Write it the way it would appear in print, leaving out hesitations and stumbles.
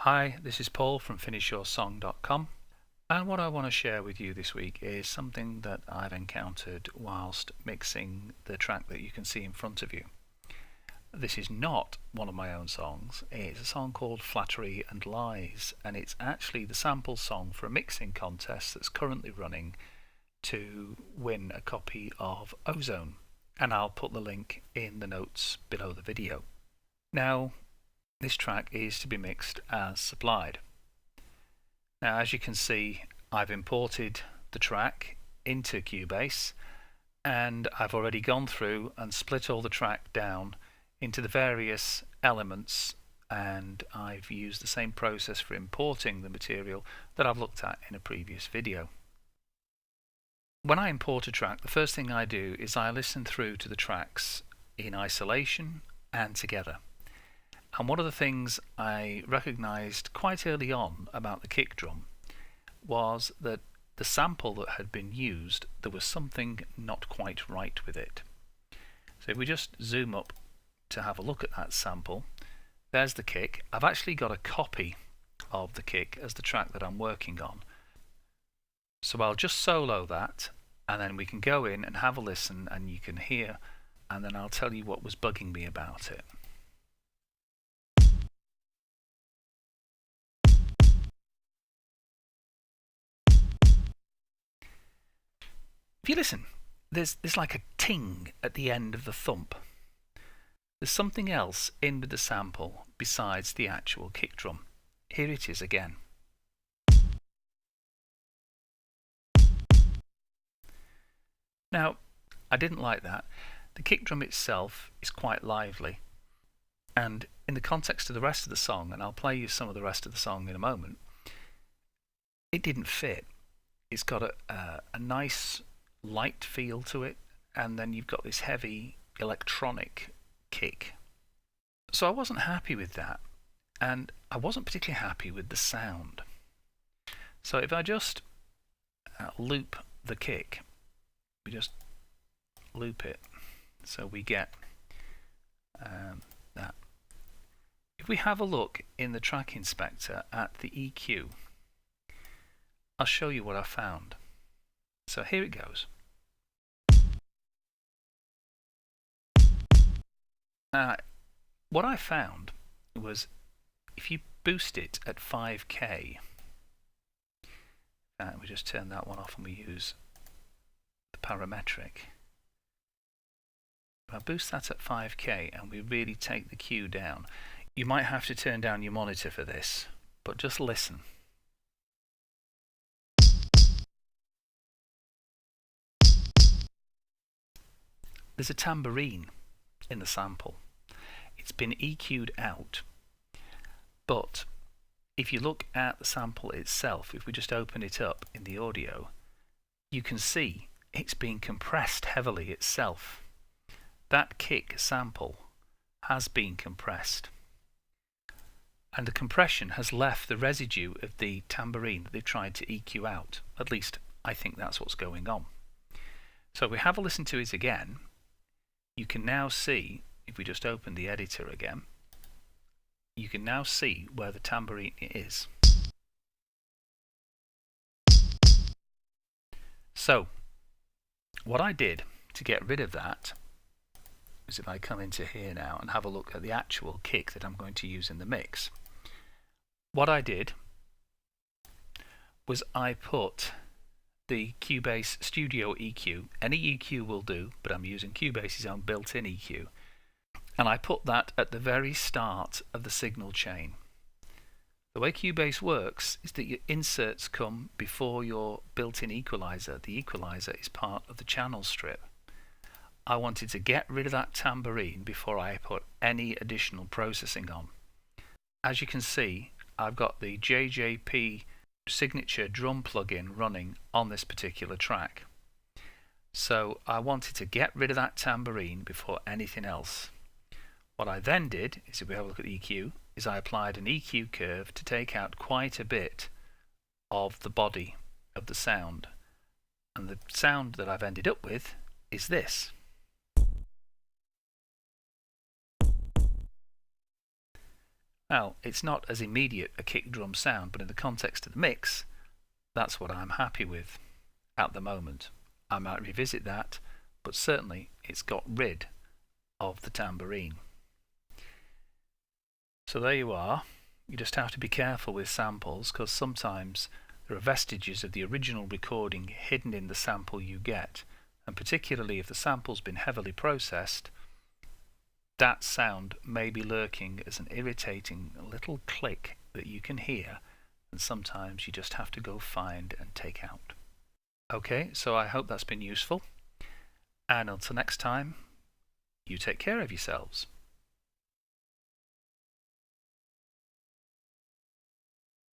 Hi, this is Paul from FinishYourSong.com, and what I want to share with you this week is something that I've encountered whilst mixing the track that you can see in front of you. This is not one of my own songs. It's a song called Flattery and Lies, and it's actually the sample song for a mixing contest that's currently running to win a copy of Ozone, and I'll put the link in the notes below the video. Now, this track is to be mixed as supplied. Now, as you can see, I've imported the track into Cubase, and I've already gone through and split all the track down into the various elements, and I've used the same process for importing the material that I've looked at in a previous video. When I import a track, the first thing I do is I listen through to the tracks in isolation and together. And one of the things I recognised quite early on about the kick drum was that the sample that had been used, there was something not quite right with it. So if we just zoom up to have a look at that sample, there's the kick. I've actually got a copy of the kick as the track that I'm working on. So I'll just solo that, and then we can go in and have a listen and you can hear, and then I'll tell you what was bugging me about it. If you listen, there's like a ting at the end of the thump. There's something else in with the sample besides the actual kick drum. Here it is again. Now, I didn't like that. The kick drum itself is quite lively, and in the context of the rest of the song, and I'll play you some of the rest of the song in a moment, it didn't fit. It's got a nice light feel to it, and then you've got this heavy electronic kick. So I wasn't happy with that, and I wasn't particularly happy with the sound. So if I just loop the kick, we just loop it, so we get that. If we have a look in the track inspector at the EQ, I'll show you what I found. So here it goes. What I found was if you boost it at 5K, we just turn that one off and we use the parametric. If I boost that at 5K and we really take the Q down, you might have to turn down your monitor for this, but just listen. There's a tambourine in the sample. It's been EQ'd out, but if you look at the sample itself, if we just open it up in the audio, you can see it's being compressed heavily itself. That kick sample has been compressed, and the compression has left the residue of the tambourine that they've tried to EQ out. At least I think that's what's going on. So if we have a listen to it again, you can now see, if we just open the editor again, you can now see where the tambourine is. So what I did to get rid of that is, if I come into here now and have a look at the actual kick that I'm going to use in the mix, what I did was I put the Cubase Studio EQ, any EQ will do, but I'm using Cubase's own built-in EQ, and I put that at the very start of the signal chain. The way Cubase works is that your inserts come before your built-in equalizer. The equalizer is part of the channel strip. I wanted to get rid of that tambourine before I put any additional processing on. As you can see, I've got the JJP signature drum plugin running on this particular track. So I wanted to get rid of that tambourine before anything else. What I then did is, if we have a look at the EQ, is I applied an EQ curve to take out quite a bit of the body of the sound. And the sound that I've ended up with is this. Now, it's not as immediate a kick drum sound, but in the context of the mix, that's what I'm happy with at the moment. I might revisit that, but certainly it's got rid of the tambourine. So there you are. You just have to be careful with samples, because sometimes there are vestiges of the original recording hidden in the sample you get, and particularly if the sample's been heavily processed, that sound may be lurking as an irritating little click that you can hear, and sometimes you just have to go find and take out. Okay, so I hope that's been useful, and until next time, you take care of yourselves.